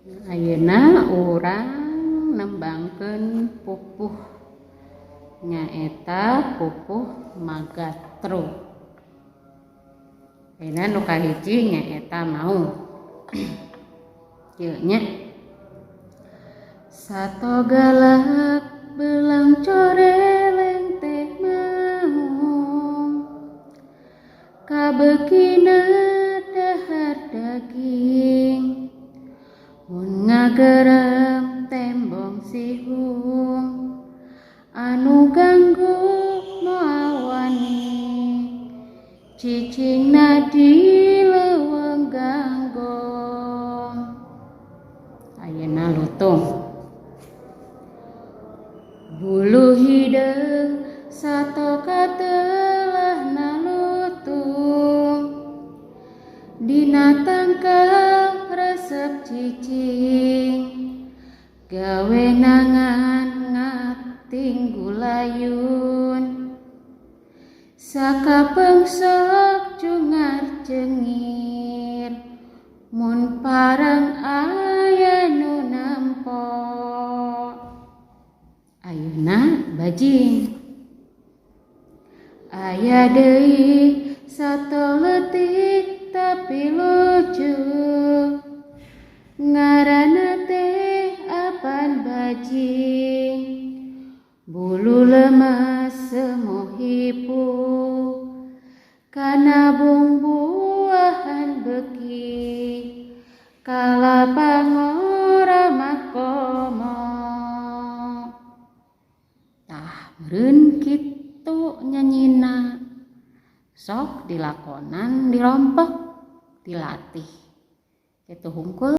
Ayeuna urang nembangkeun pupuh nyaeta pupuh magatro. Ayeuna nu kahiji nyaeta mau kieu nya. Sato galak belang coreleng teh mau kabeukina dahar daging mun ngagerem tembong sihung anu ganggu moal wani cicingna di leuweung ganggong. Ayeuna lutung bulu hideung sato katelahna lutung dina tangkal resep cicing gawe nangan ngating gulayun sakapengsok jungar cengir mun parang aya nu nampo. Ayeuna bajing aya deui sato leutik tapi lucu ngaranna teh apan bajing bulu lemas semu hipu kana bumbuahan beuki kalapa ngora makomo. Tah meureun kitu nyanyina sok dilakonan dirompok dilatih kitu hungkul.